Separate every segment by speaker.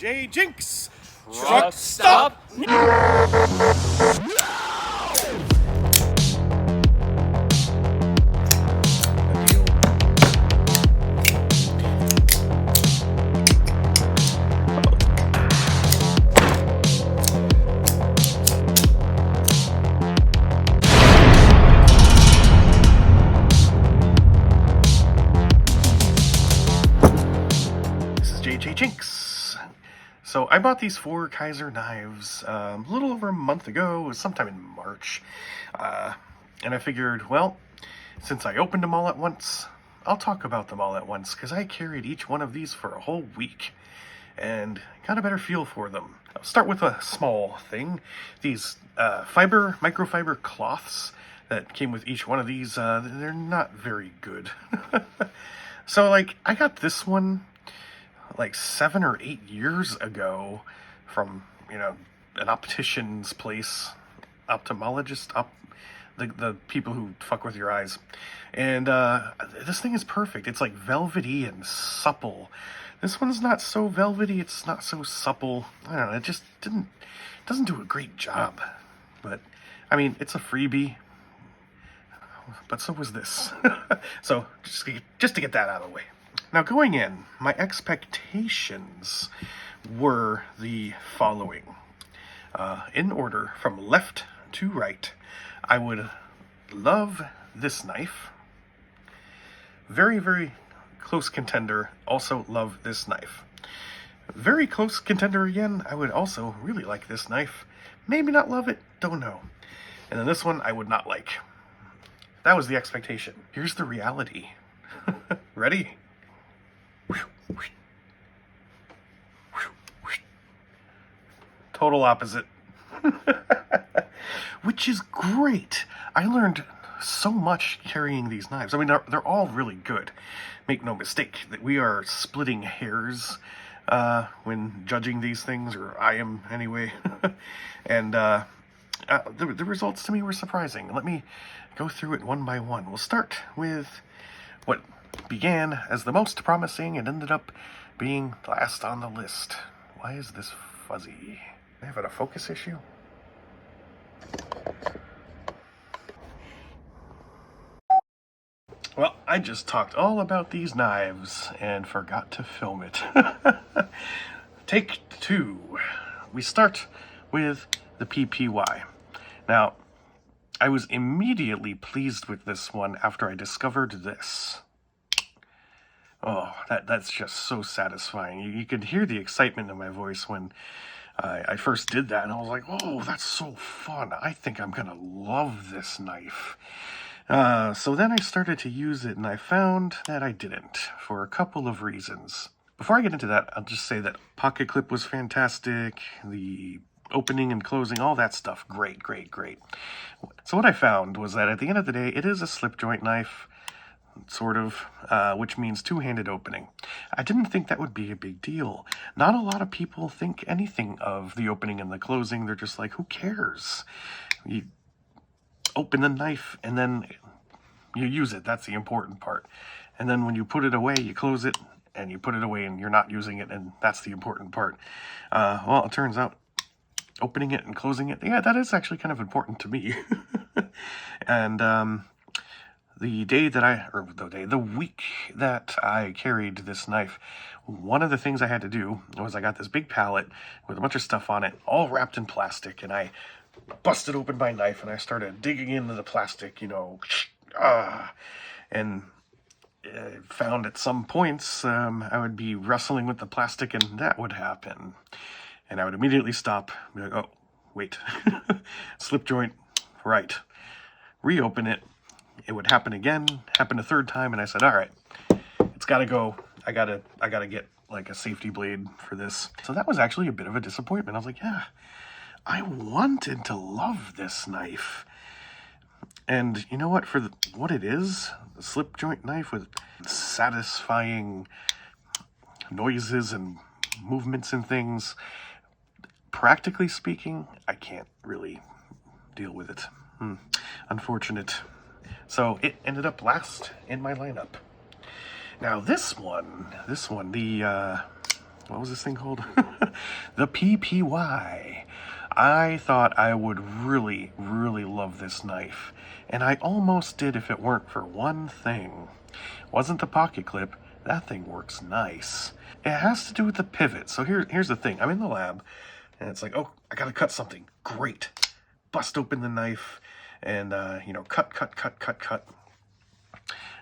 Speaker 1: J Jinx!
Speaker 2: Truck stop!
Speaker 1: This is J Jinx. So I bought these 4 Kizer knives a little over a month ago. It was sometime in March. And I figured, well, since I opened them all at once, I'll talk about them all at once, because I carried each one of these for a whole week and got a better feel for them. I'll start with a small thing. These microfiber cloths that came with each one of these, they're not very good. So, like, I got this one like 7 or 8 years ago from, an optician's place, ophthalmologist, the people who fuck with your eyes. And this thing is perfect. It's like velvety and supple. This one's not so velvety, it's not so supple. I don't know, it just doesn't do a great job. But, I mean, it's a freebie. But so was this. So, just to get that out of the way. Now, going in, my expectations were the following. In order, from left to right, I would love this knife. Very, very close contender, also love this knife. Very close contender again, I would also really like this knife. Maybe not love it, don't know. And then this one, I would not like. That was the expectation. Here's the reality. Ready? Total opposite. Which is great. I learned so much carrying these knives. I mean, they're all really good. Make no mistake that we are splitting hairs when judging these things, or I am anyway. And the results to me were surprising. Let me go through it one by one. We'll start with what began as the most promising and ended up being last on the list. Why is this fuzzy? I have a focus issue? Well, I just talked all about these knives and forgot to film it. Take 2. We start with the PPY. Now, I was immediately pleased with this one after I discovered this. Oh, that's just so satisfying. You could hear the excitement in my voice when I first did that, and I was like, oh, that's so fun. I think I'm gonna love this knife. So then I started to use it, and I found that I didn't, for a couple of reasons. Before I get into that, I'll just say that pocket clip was fantastic, the opening and closing, all that stuff, great. So what I found was that at the end of the day, it is a slip joint knife, sort of, which means two-handed opening. I didn't think that would be a big deal. Not a lot of people think anything of the opening and the closing. They're just like, who cares? You open the knife and then you use it. That's the important part. And then when you put it away, you close it, and you put it away and you're not using it, and that's the important part. Well, it turns out opening it and closing it, yeah, that is actually kind of important to me. And the week that I carried this knife, one of the things I had to do was I got this big pallet with a bunch of stuff on it, all wrapped in plastic, and I busted open my knife and I started digging into the plastic, and found at some points I would be wrestling with the plastic and that would happen. And I would immediately stop, be like, oh, wait, slip joint, right. Reopen it. It would happen again, happen a third time, and I said, all right, it's got to go. I gotta get like a safety blade for this. So that was actually a bit of a disappointment. I was like, yeah, I wanted to love this knife. And you know what? For what it is, the slip joint knife with satisfying noises and movements and things, practically speaking, I can't really deal with it. Unfortunate. So it ended up last in my lineup. Now this one, the what was this thing called? The PPY. I thought I would really, really love this knife, and I almost did if it weren't for one thing. Wasn't the pocket clip. That thing works nice. It has to do with the pivot. So here's the thing. I'm in the lab, and it's like, oh, I gotta cut something. Great. Bust open the knife, and, cut.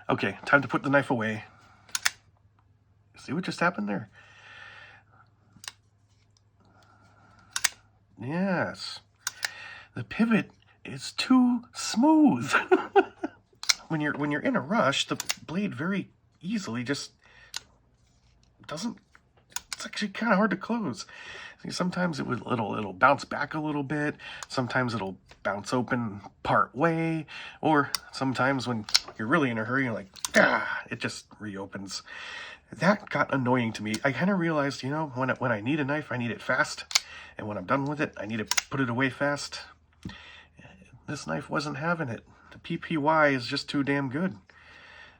Speaker 1: Okay, time to put the knife away. See what just happened there? Yes. The pivot is too smooth. When you're in a rush, the blade very easily just doesn't. It's actually kind of hard to close. See, sometimes it'll bounce back a little bit. Sometimes it'll bounce open part way, or sometimes when you're really in a hurry, you're like, it just reopens. That got annoying to me. I kind of realized, when I need a knife, I need it fast, and when I'm done with it, I need to put it away fast. This knife wasn't having it. The PPY is just too damn good.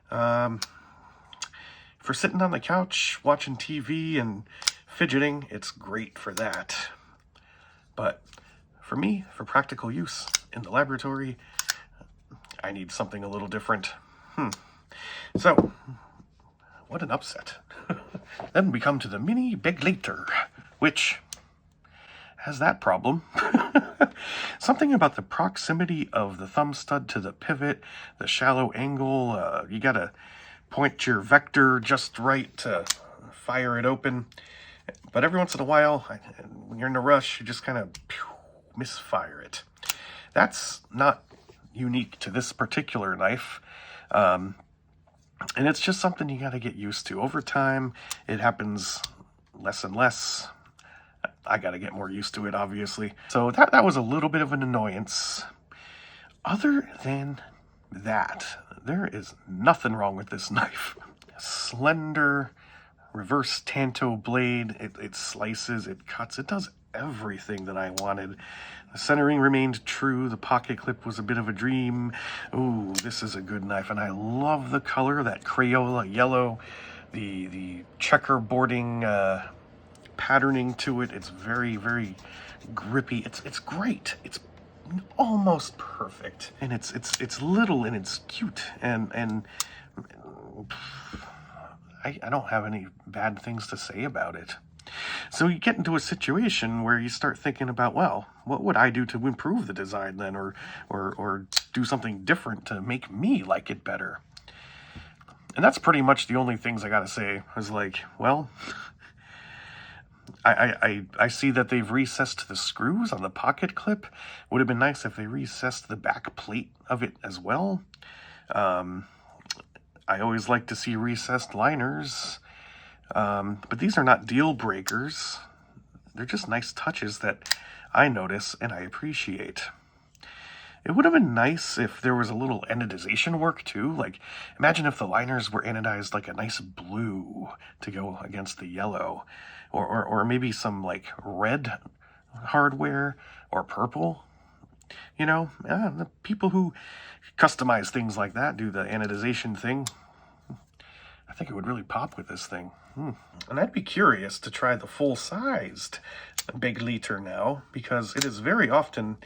Speaker 1: For sitting on the couch, watching TV, and fidgeting, it's great for that. But for me, for practical use in the laboratory, I need something a little different. So, what an upset. Then we come to the mini Begleiter, which has that problem. Something about the proximity of the thumb stud to the pivot, the shallow angle, you gotta point your vector just right to fire it open. But every once in a while, when you're in a rush, you just kind of misfire it. That's not unique to this particular knife. And it's just something you gotta get used to. Over time, it happens less and less. I gotta get more used to it, obviously. So that was a little bit of an annoyance. Other than that, there is nothing wrong with this knife. Slender, reverse tanto blade. It slices, it cuts, it does everything that I wanted. The centering remained true. The pocket clip was a bit of a dream. Ooh, this is a good knife, and I love the color, that Crayola yellow, the checkerboarding patterning to it. It's very, very grippy. It's great. It's almost perfect, and it's little and it's cute, and I don't have any bad things to say about it. So you get into a situation where you start thinking about, well, what would I do to improve the design then, or do something different to make me like it better? And that's pretty much the only things I gotta say. I was like, well, I see that they've recessed the screws on the pocket clip. Would have been nice if they recessed the back plate of it as well. I always like to see recessed liners. But these are not deal breakers. They're just nice touches that I notice and I appreciate. It would have been nice if there was a little anodization work too. Like, imagine if the liners were anodized like a nice blue to go against the yellow. Or maybe some like red hardware or purple. The people who customize things like that, do the anodization thing. I think it would really pop with this thing. And I'd be curious to try the full-sized Begleiter now, because it is very often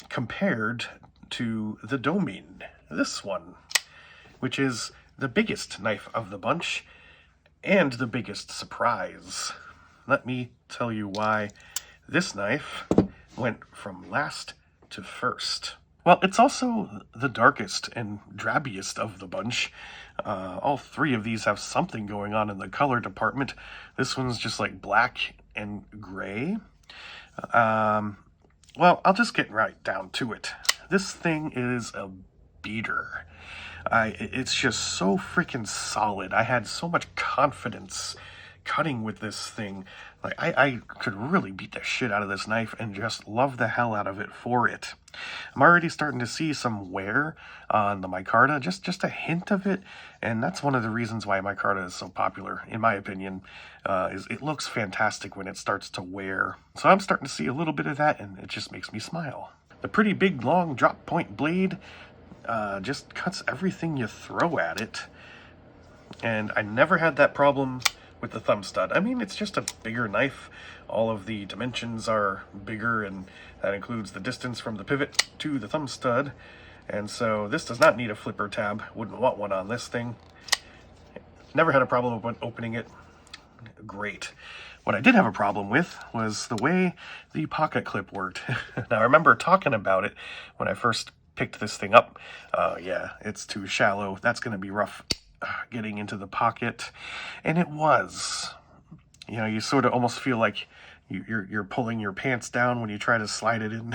Speaker 1: compared to the Domin, this one, which is the biggest knife of the bunch and the biggest surprise. Let me tell you why this knife went from last to first. Well, it's also the darkest and drabbiest of the bunch. All three of these have something going on in the color department. This one's just like black and gray. Well, I'll just get right down to it. This thing is a beater. It's just so freaking solid. I had so much confidence cutting with this thing. Like, I could really beat the shit out of this knife and just love the hell out of it for it. I'm already starting to see some wear on the micarta, just a hint of it, and that's one of the reasons why micarta is so popular, in my opinion, is it looks fantastic when it starts to wear. So I'm starting to see a little bit of that, and it just makes me smile. The pretty big, long drop point blade just cuts everything you throw at it, and I never had that problem with the thumb stud. I mean, it's just a bigger knife. All of the dimensions are bigger, and that includes the distance from the pivot to the thumb stud. And so this does not need a flipper tab. Wouldn't want one on this thing. Never had a problem when opening it. Great. What I did have a problem with was the way the pocket clip worked. Now, I remember talking about it when I first picked this thing up. Yeah, it's too shallow. That's going to be rough getting into the pocket. And it was. You know, you sort of almost feel like you're pulling your pants down when you try to slide it in.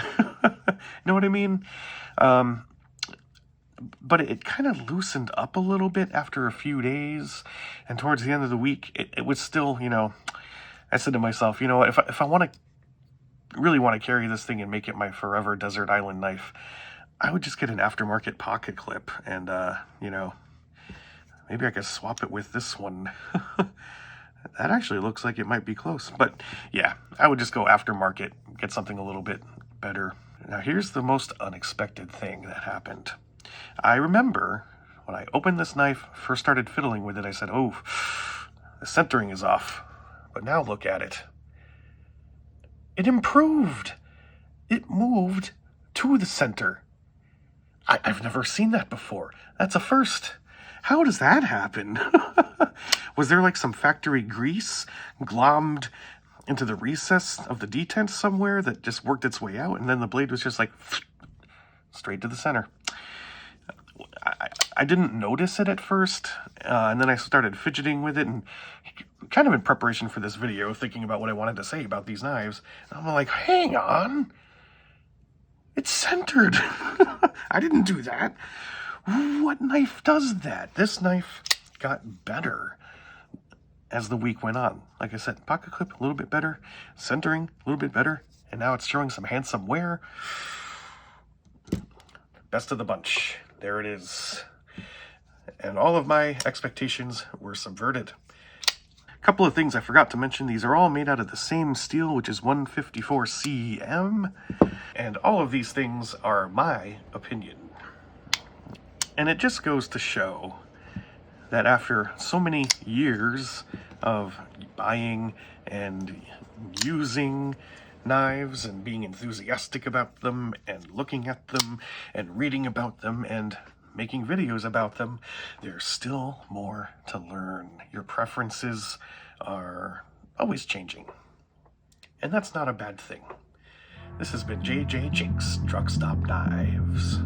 Speaker 1: Know what I mean? But it kind of loosened up a little bit after a few days. And towards the end of the week, it was still, you know, I said to myself, you know what, if I want to really want to carry this thing and make it my forever desert island knife, I would just get an aftermarket pocket clip, and you know, maybe I could swap it with this one. That actually looks like it might be close, but yeah, I would just go aftermarket, get something a little bit better. Now here's the most unexpected thing that happened. I remember when I opened this knife, first started fiddling with it, I said, oh, the centering is off. But now look at it. It improved. It moved to the center. I've never seen that before. That's a first. How does that happen? Was there like some factory grease glommed into the recess of the detent somewhere that just worked its way out, and then the blade was just like straight to the center? I didn't notice it at first, and then I started fidgeting with it, and kind of in preparation for this video, thinking about what I wanted to say about these knives, and I'm like, hang on, it's centered. I didn't do that. What knife does that? This knife got better as the week went on. Like I said, pocket clip a little bit better, centering a little bit better, and now it's showing some handsome wear. Best of the bunch. There it is. And all of my expectations were subverted. A couple of things I forgot to mention. These are all made out of the same steel, which is 154 cm. And all of these things are my opinion. And it just goes to show that after so many years of buying and using knives and being enthusiastic about them and looking at them and reading about them and making videos about them, there's still more to learn. Your preferences are always changing, and that's not a bad thing. This has been JJ Jinx Truck Stop Knives.